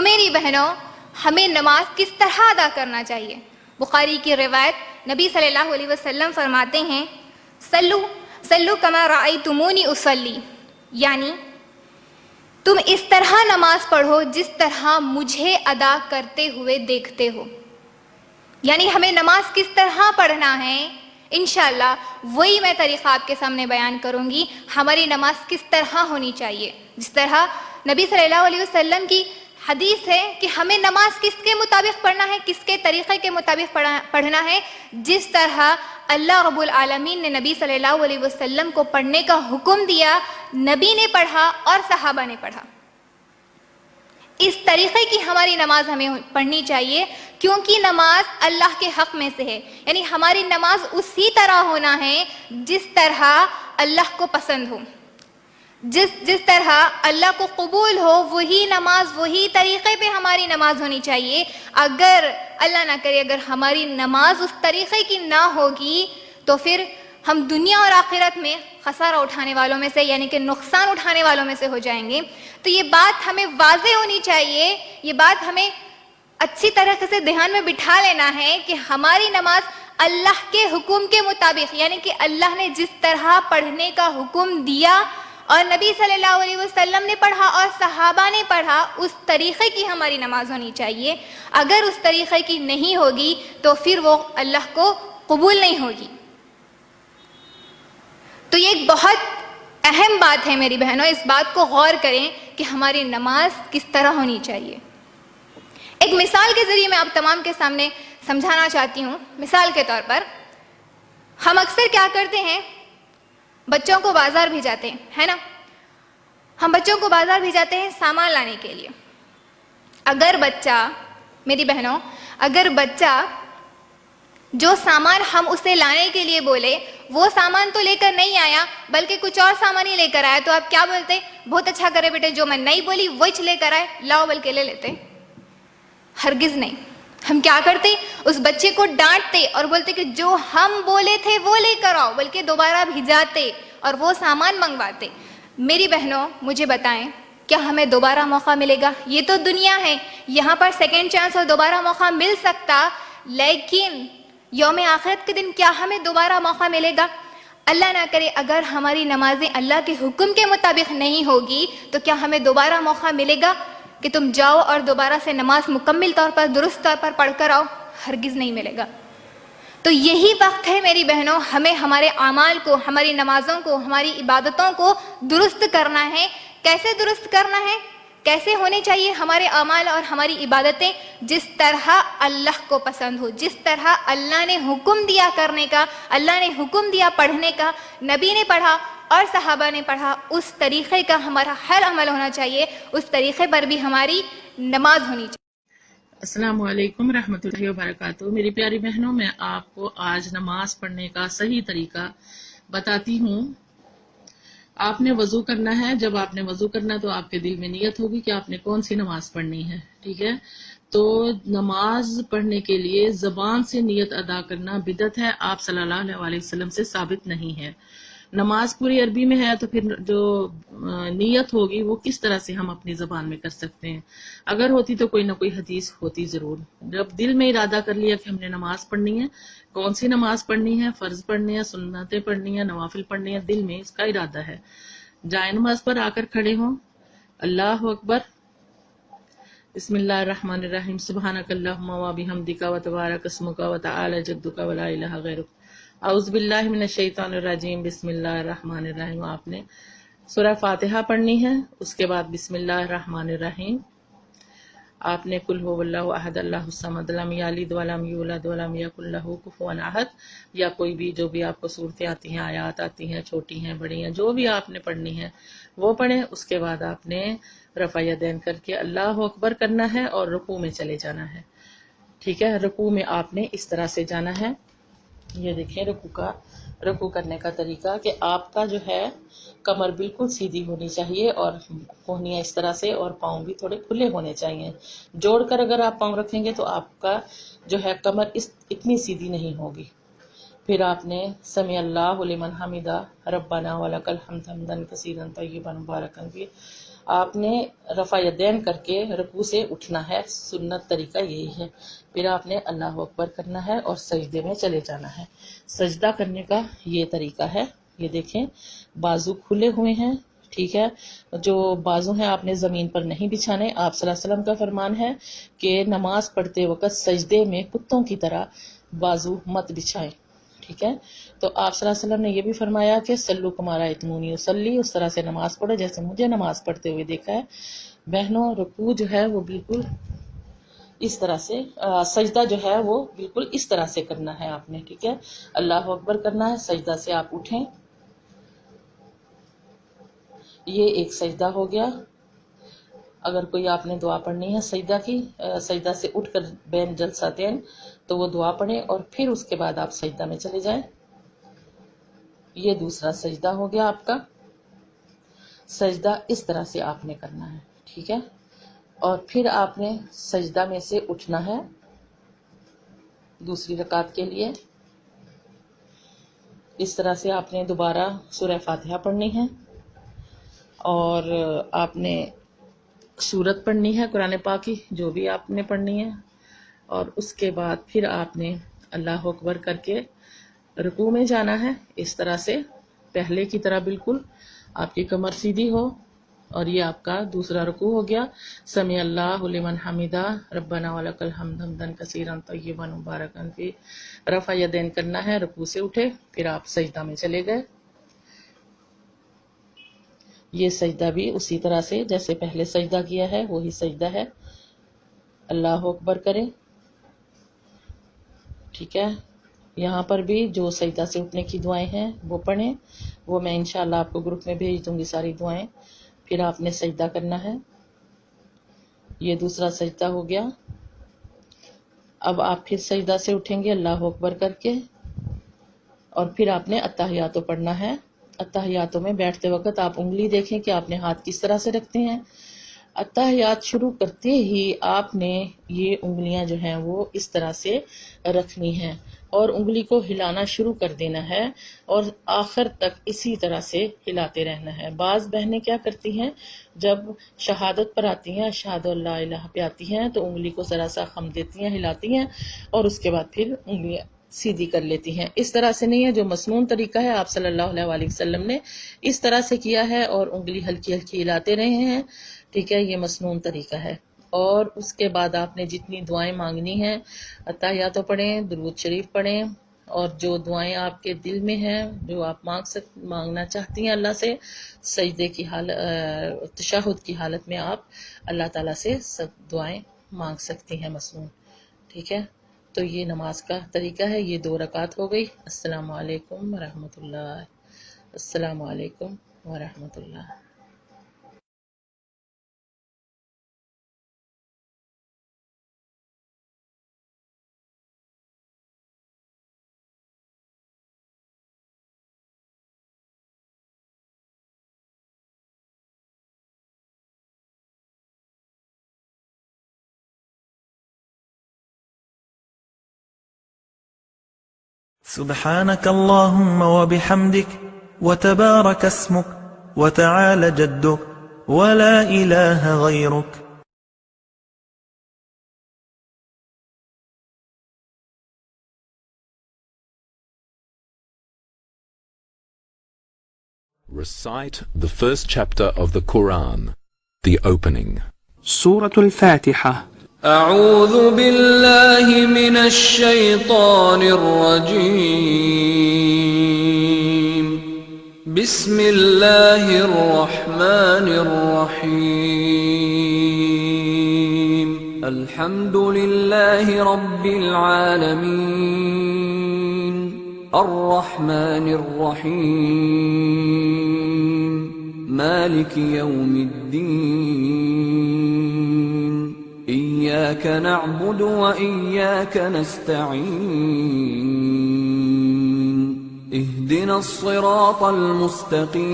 تو میری بہنوں، ہمیں نماز کس طرح ادا کرنا چاہیے؟ بخاری کی روایت، نبی صلی اللہ علیہ وسلم فرماتے ہیں سلو سلو کما رأیتمونی اصلی، یعنی تم اس طرح نماز پڑھو جس طرح مجھے ادا کرتے ہوئے دیکھتے ہو. یعنی ہمیں نماز کس طرح پڑھنا ہے، انشاءاللہ وہی میں طریقہ آپ کے سامنے بیان کروں گی. ہماری نماز کس طرح ہونی چاہیے، جس طرح نبی صلی اللہ علیہ وسلم کی حدیث ہے کہ ہمیں نماز کس کے مطابق پڑھنا ہے، کس کے طریقے کے مطابق پڑھنا ہے، جس طرح اللہ رب العالمین نے نبی صلی اللہ علیہ وسلم کو پڑھنے کا حکم دیا، نبی نے پڑھا اور صحابہ نے پڑھا. اس طریقے کی ہماری نماز ہمیں پڑھنی چاہیے، کیونکہ نماز اللہ کے حق میں سے ہے. یعنی ہماری نماز اسی طرح ہونا ہے جس طرح اللہ کو پسند ہو، جس طرح اللہ کو قبول ہو، وہی نماز وہی طریقے پہ ہماری نماز ہونی چاہیے. اگر اللہ نہ کرے اگر ہماری نماز اس طریقے کی نہ ہوگی تو پھر ہم دنیا اور آخرت میں خسارہ اٹھانے والوں میں سے، یعنی کہ نقصان اٹھانے والوں میں سے ہو جائیں گے. تو یہ بات ہمیں واضح ہونی چاہیے، یہ بات ہمیں اچھی طرح سے دھیان میں بٹھا لینا ہے کہ ہماری نماز اللہ کے حکم کے مطابق، یعنی کہ اللہ نے جس طرح پڑھنے کا حکم دیا اور نبی صلی اللہ علیہ وسلم نے پڑھا اور صحابہ نے پڑھا، اس طریقے کی ہماری نماز ہونی چاہیے. اگر اس طریقے کی نہیں ہوگی تو پھر وہ اللہ کو قبول نہیں ہوگی. تو یہ ایک بہت اہم بات ہے میری بہنوں، اس بات کو غور کریں کہ ہماری نماز کس طرح ہونی چاہیے. ایک مثال کے ذریعے میں آپ تمام کے سامنے سمجھانا چاہتی ہوں. مثال کے طور پر ہم اکثر کیا کرتے ہیں، بچوں کو بازار بھیجاتے ہیں، ہے نا؟ ہم بچوں کو بازار بھیجاتے ہیں سامان لانے کے لیے. اگر بچہ، میری بہنوں، اگر بچہ جو سامان ہم اسے لانے کے لیے بولے وہ سامان تو لے کر نہیں آیا بلکہ کچھ اور سامان ہی لے کر آیا، تو آپ کیا بولتے؟ بہت اچھا کرے بیٹے، جو میں نہیں بولی وہی لے کر آئے، لاؤ بلکہ لے لیتے. ہرگز نہیں. ہم کیا کرتے؟ اس بچے کو ڈانٹتے اور بولتے کہ جو ہم بولے تھے وہ لے کر آؤ، بلکہ دوبارہ بھیجاتے اور وہ سامان منگواتے. میری بہنوں مجھے بتائیں، کیا ہمیں دوبارہ موقع ملے گا؟ یہ تو دنیا ہے، یہاں پر سیکنڈ چانس اور دوبارہ موقع مل سکتا، لیکن یوم آخرت کے دن کیا ہمیں دوبارہ موقع ملے گا؟ اللہ نہ کرے اگر ہماری نمازیں اللہ کے حکم کے مطابق نہیں ہوگی تو کیا ہمیں دوبارہ موقع ملے گا کہ تم جاؤ اور دوبارہ سے نماز مکمل طور پر درست طور پر پڑھ کر آؤ؟ ہرگز نہیں ملے گا. تو یہی وقت ہے میری بہنوں، ہمیں ہمارے اعمال کو، ہماری نمازوں کو، ہماری عبادتوں کو درست کرنا ہے. کیسے درست کرنا ہے؟ کیسے ہونے چاہیے ہمارے اعمال اور ہماری عبادتیں؟ جس طرح اللہ کو پسند ہو، جس طرح اللہ نے حکم دیا کرنے کا، اللہ نے حکم دیا پڑھنے کا، نبی نے پڑھا اور صحابہ نے پڑھا، اس طریقے کا ہمارا ہر عمل ہونا چاہیے، اس طریقے پر بھی ہماری نماز ہونی چاہیے. السلام علیکم رحمۃ اللہ وبرکاتہ. میری پیاری بہنوں، میں آپ کو آج نماز پڑھنے کا صحیح طریقہ بتاتی ہوں. آپ نے وضو کرنا ہے. جب آپ نے وضو کرنا ہے تو آپ کے دل میں نیت ہوگی کہ آپ نے کون سی نماز پڑھنی ہے، ٹھیک ہے؟ تو نماز پڑھنے کے لیے زبان سے نیت ادا کرنا بدعت ہے، آپ صلی اللہ علیہ وسلم سے ثابت نہیں ہے. نماز پوری عربی میں ہے تو پھر جو نیت ہوگی وہ کس طرح سے ہم اپنی زبان میں کر سکتے ہیں؟ اگر ہوتی تو کوئی نہ کوئی حدیث ہوتی ضرور. جب دل میں ارادہ کر لیا کہ ہم نے نماز پڑھنی ہے، کون سی نماز پڑھنی ہے، فرض پڑھنی ہے، سنتیں پڑھنی ہے، نوافل پڑھنی ہے، دل میں اس کا ارادہ ہے. جائے نماز پر آ کر کھڑے ہوں. اللہ اکبر. بسم اللہ الرحمن الرحیم. سبحانک اللہم و بحمدک و تبارک اسمک و تعالی جدک و لا الہ غیرک. اعوذ باللہ من الشیطان الرجیم. بسم اللہ الرحمن الرحیم. آپ نے سورہ فاتحہ پڑھنی ہے، اس کے بعد بسم اللہ الرحمن الرحیم. آپ نے قل هو اللہ احد اللہ الصمد لم یلد ولم یولد ولم یکن لہ کفوا احد، یا کوئی بھی جو بھی آپ کو صورتیں آتی ہیں، آیات آتی ہیں، چھوٹی ہیں بڑی ہیں، جو بھی آپ نے پڑھنی ہے وہ پڑھیں. اس کے بعد آپ نے رفع یدین کر کے اللہ اکبر کرنا ہے اور رکوع میں چلے جانا ہے، ٹھیک ہے؟ رکوع میں آپ نے اس طرح سے جانا ہے. یہ دیکھیں رکوع کرنے کا طریقہ کہ آپ کا جو ہے کمر بالکل سیدھی ہونی چاہیے اور کونیاں اس طرح سے، اور پاؤں بھی تھوڑے کھلے ہونے چاہیے. جوڑ کر اگر آپ پاؤں رکھیں گے تو آپ کا جو ہے کمر اتنی سیدھی نہیں ہوگی. پھر آپ نے سمیع اللہ لمن حمدہ ربنا ولک الحمد حمدا کثیرا طیبا مبارکا فیہ، آپ نے رفع یدین کر کے رکوع سے اٹھنا ہے، سنت طریقہ یہی ہے۔ پھر آپ نے اللہ اکبر کرنا ہے اور سجدے میں چلے جانا ہے۔ سجدہ کرنے کا یہ طریقہ ہے، یہ دیکھیں بازو کھلے ہوئے ہیں، ٹھیک ہے، جو بازو ہیں آپ نے زمین پر نہیں بچھانے۔ آپ صلی اللہ علیہ وسلم کا فرمان ہے کہ نماز پڑھتے وقت سجدے میں کتوں کی طرح بازو مت بچھائیں، ٹھیک ہے۔ تو آپ صلی اللہ علیہ وسلم نے یہ بھی فرمایا کہ سلو کما رأیتمونی اصلی، اس طرح سے نماز پڑھو جیسے مجھے نماز پڑھتے ہوئے دیکھا ہے۔ بہنوں رکوع جو ہے وہ بالکل اس طرح سے، سجدہ جو ہے وہ بالکل اس طرح سے کرنا ہے آپ نے، ٹھیک ہے۔ اللہ اکبر کرنا ہے، سجدہ سے آپ اٹھیں، یہ ایک سجدہ ہو گیا۔ اگر کوئی آپ نے دعا پڑھنی ہے سجدہ کی، سجدہ سے اٹھ کر بین جلساتین، تو وہ دعا پڑھیں اور پھر اس کے بعد آپ سجدہ میں چلے جائیں۔ یہ دوسرا سجدہ ہو گیا آپ کا۔ سجدہ اس طرح سے آپ نے کرنا ہے، ٹھیک ہے، اور پھر آپ نے سجدہ میں سے اٹھنا ہے دوسری رکعت کے لیے۔ اس طرح سے آپ نے دوبارہ سورہ فاتحہ پڑھنی ہے اور آپ نے سورت پڑھنی ہے قرآن پاک کی، جو بھی آپ نے پڑھنی ہے، اور اس کے بعد پھر آپ نے اللہ اکبر کر کے رکوع میں جانا ہے، اس طرح سے پہلے کی طرح بالکل آپ کی کمر سیدھی ہو، اور یہ آپ کا دوسرا رکوع ہو گیا۔ سمیع اللہ لمن حمدہ ربنا ولک الحمد حمدا کثیرا طیبا مبارکا فیہ، رفع یدین کرنا ہے، رکوع سے اٹھے، پھر آپ سجدہ میں چلے گئے۔ یہ سجدہ بھی اسی طرح سے جیسے پہلے سجدہ کیا ہے وہی سجدہ ہے۔ اللہ اکبر کریں، ٹھیک ہے۔ یہاں پر بھی جو سجدہ سے اٹھنے کی دعائیں ہیں وہ پڑھیں، وہ میں انشاءاللہ آپ کو گروپ میں بھیج دوں گی ساری دعائیں۔ پھر آپ نے سجدہ کرنا ہے، یہ دوسرا سجدہ ہو گیا۔ اب آپ پھر سجدہ سے اٹھیں گے اللہ اکبر کر کے، اور پھر آپ نے اتحیاتو پڑھنا ہے۔ اتحیاتوں میں بیٹھتے وقت آپ انگلی دیکھیں کہ آپ نے ہاتھ کس طرح سے رکھتے ہیں۔ اتحیات شروع کرتے ہی آپ نے یہ انگلیاں جو ہیں وہ اس طرح سے رکھنی ہیں اور انگلی کو ہلانا شروع کر دینا ہے اور آخر تک اسی طرح سے ہلاتے رہنا ہے۔ بعض بہنیں کیا کرتی ہیں، جب شہادت پر آتی ہیں، اشہد ان لا الہ پہ آتی ہیں، تو انگلی کو ذرا سا خم دیتی ہیں، ہلاتی ہیں، اور اس کے بعد پھر انگلیاں سیدھی کر لیتی ہیں۔ اس طرح سے نہیں ہے، جو مسنون طریقہ ہے آپ صلی اللہ علیہ وسلم نے اس طرح سے کیا ہے اور انگلی ہلکی ہلکی ہلاتے رہے ہیں، ٹھیک ہے، یہ مسنون طریقہ ہے۔ اور اس کے بعد آپ نے جتنی دعائیں مانگنی ہیں، اتحیاتو پڑھیں، درود شریف پڑھیں، اور جو دعائیں آپ کے دل میں ہیں، جو آپ مانگنا چاہتی ہیں اللہ سے، سجدے کی حالت، تشہد کی حالت میں آپ اللہ تعالیٰ سے سب دعائیں مانگ سکتی ہیں مسنون، ٹھیک ہے۔ تو یہ نماز کا طریقہ ہے، یہ 2 رکعت ہو گئی۔ السلام علیکم ورحمۃ اللہ، السلام علیکم ورحمۃ اللہ۔ سبحانك اللهم وبحمدك وتبارك اسمك وتعالى جدك ولا إله غيرك. Recite the first chapter of the Quran, the opening. سورة الفاتحة. أعوذ بالله من الشيطان الرجيم. بسم الله الرحمن الرحيم. الحمد لله رب العالمين. الرحمن الرحيم. مالك يوم الدين. إياك نعبد وإياك نستعين. اهدنا الصراط المستقيم.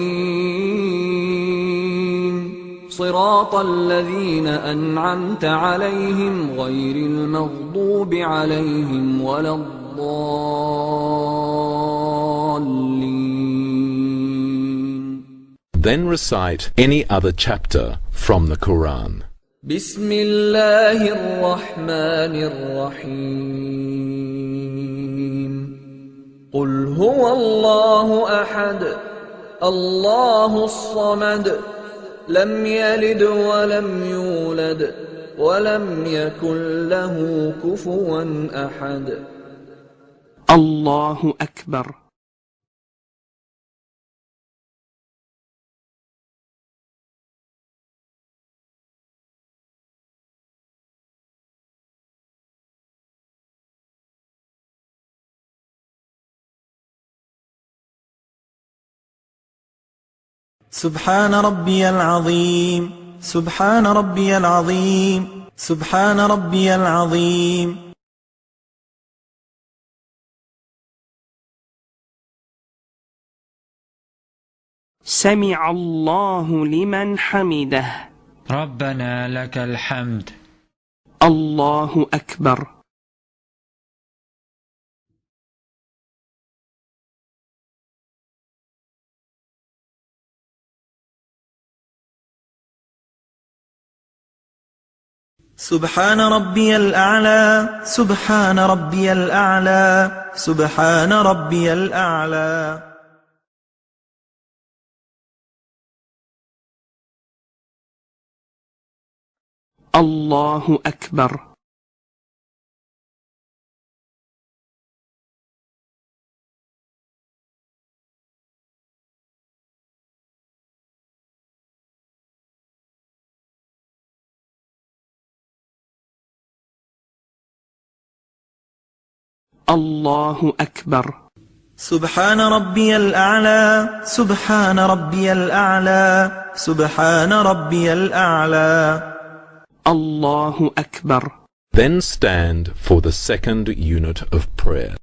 صراط الذين أنعمت عليهم غير المغضوب عليهم ولا الضالين. Then recite any other chapter from the Quran. بسم الله الرحمن الرحيم قل هو الله أحد الله الصمد لم يلد ولم يولد ولم يكن له كفوا أحد الله أكبر. سبحان ربي العظيم سبحان ربي العظيم سبحان ربي العظيم. سمع الله لمن حمده. ربنا لك الحمد. الله أكبر. سبحان ربي الأعلى سبحان ربي الأعلى سبحان ربي الأعلى. الله أكبر. الله أكبر. سبحان ربي الأعلى سبحان ربي الأعلى سبحان ربي الأعلى. الله أكبر. Then stand for the second unit of prayer.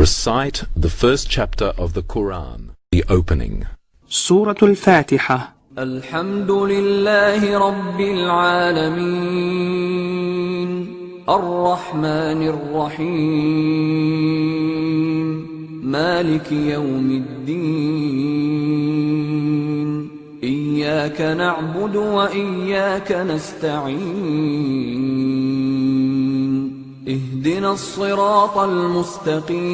Recite the first chapter of the Quran, the opening. سورة الفاتحة. الحمد لله رب العالمين الرحمن الرحيم مالك يوم الدين إياك نعبد وإياك نستعين اهدنا الصراط المستقيم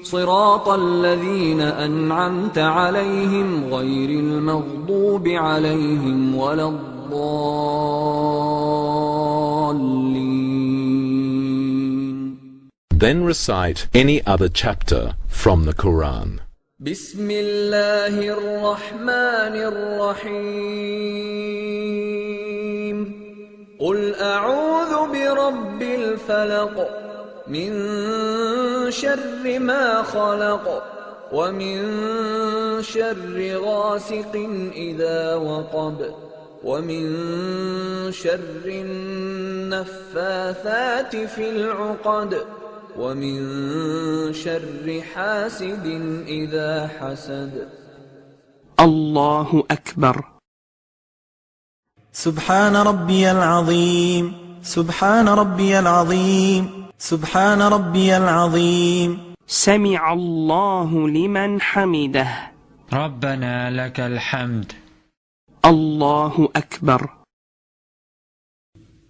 صراط الذين أنعمت عليهم غير المغضوب عليهم ولا الضالين. Then recite any other chapter from the Quran. بسم الله الرحمن الرحيم قل أعوذ برب الفلق من شر ما خلق ومن شر غاسق إذا وقب ومن شر النفاثات في العقد ومن شر حاسد إذا حسد. الله أكبر. سبحان ربي العظيم سبحان ربي العظيم سبحان ربي العظيم. سمع الله لمن حمده. ربنا لك الحمد. الله أكبر.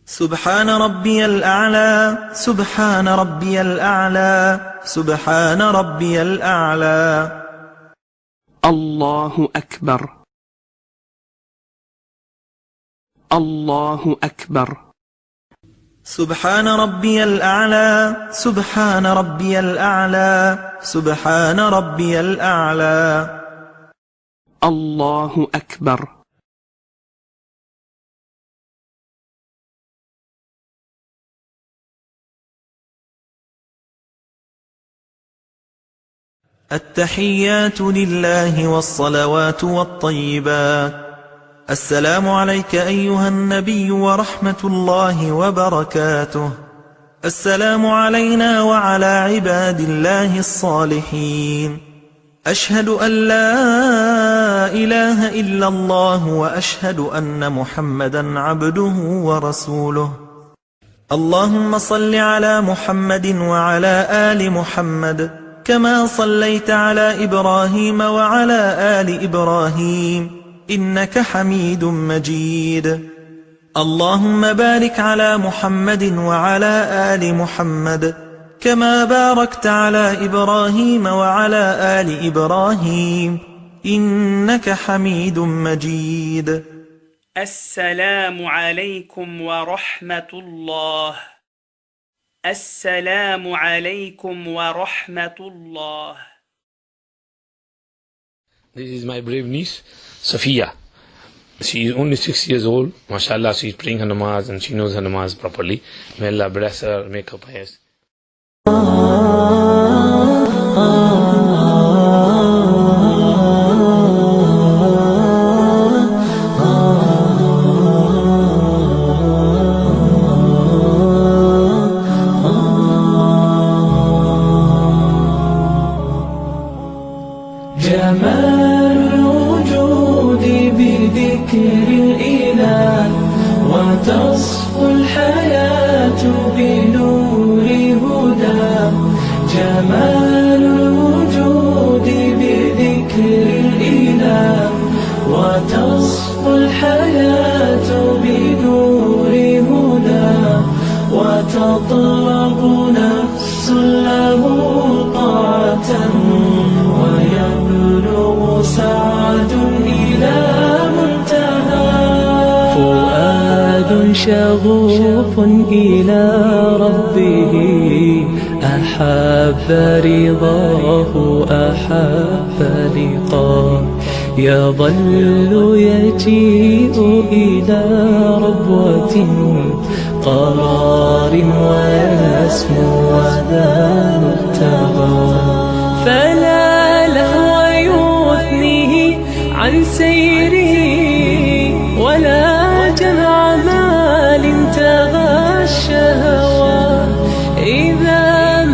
سبحان ربي الأعلى سبحان ربي الأعلى سبحان ربي الأعلى. الله أكبر. الله أكبر. سبحان ربي الأعلى سبحان ربي الأعلى سبحان ربي الأعلى. الله أكبر. التحيات لله والصلوات والطيبات. السلام عليك أيها النبي ورحمة الله وبركاته. السلام علينا وعلى عباد الله الصالحين. أشهد أن لا إله إلا الله وأشهد أن محمدا عبده ورسوله. اللهم صل على محمد وعلى آل محمد كما صليت على إبراهيم وعلى آل إبراهيم إنك حميد مجيد. اللهم بارك على محمد وعلى آل محمد كما باركت على إبراهيم وعلى آل إبراهيم إنك حميد مجيد. السلام عليكم ورحمة الله. السلام عليكم ورحمة الله. This is my brave niece, Safiya. She is only 6 years old. MashaAllah, she is praying her namaz and she knows her namaz properly. May Allah bless her, make her pious. جمال الوجود بذكر الإله وتصفو الحياة بنور هدى. جمال الوجود بذكر الإله وتصفو الحياة بنور هدى. وتطلب نفس له طاعة ويبلغ سعد إلى منتهى. فؤاد شغوف إلى ربه أحب رضاه أحب لقاه. يظل يجيء إلى ربوة قرار ويسمو ذا مبتغى. فلا لهو يثنيه عن سيره ولا جمع مال تغى الشهوى. إذا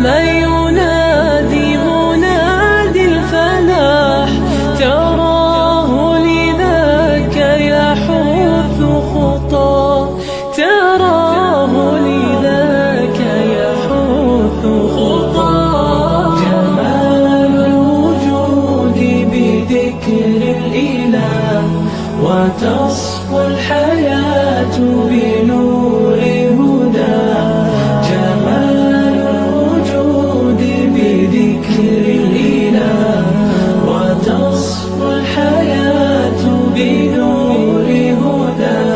ما ينادي منادي الفلاح تراه لذاك يحث خطاه. تراه لذاك يحث خطاه. جمال الوجود بذكر الإله وتصفو الحياة بنور هدى. جمال الوجود بذكر الإله وتصفو الحياة بنور هدى.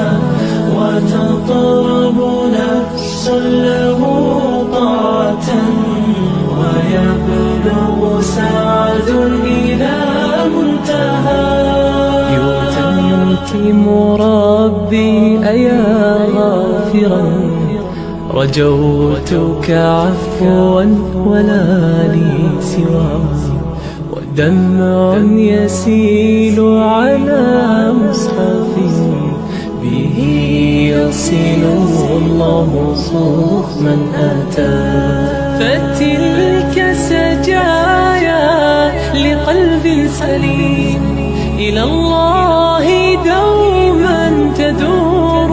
وتطرب نفس له طاعة ويبلغ سعد إلى منتهى. يتمتم ربي أيا غافرا رجوتك عفوا ولا لي سوى. ودمع يسيل على مصحف به يصل الله صوف من أتى. فتلك سجايا لقلب سليم إلى الله دوما تدور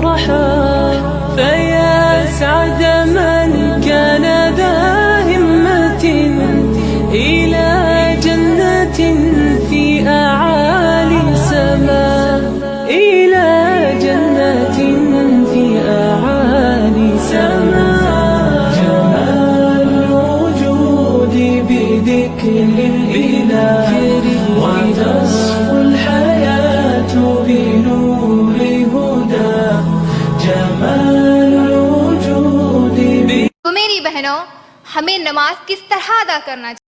رحى. فيا سعد من كان ذا همة إلى جنة في أعالي سماء. إلى جنة في أعالي سماء. جمال الوجود بذكر الإله وتصفو الحياة بنور هدى. جمال الوجود. تو میری بہنوں، ہمیں نماز کس طرح ادا کرنا چاہیے؟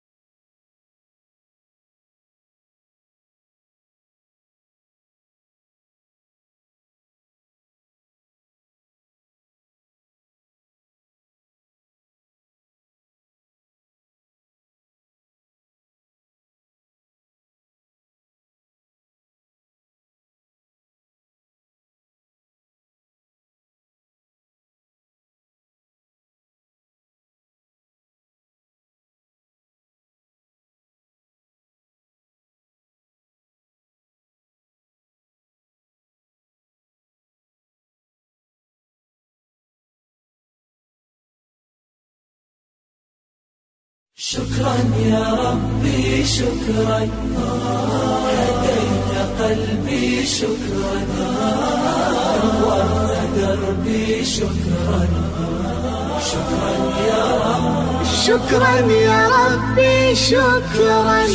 شكرا يا ربي شكرا هديت قلبي شكرا نورت دربي شكرا شكرا يا رب شكرا يا ربي شكرا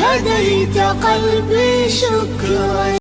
هديت قلبي شكرا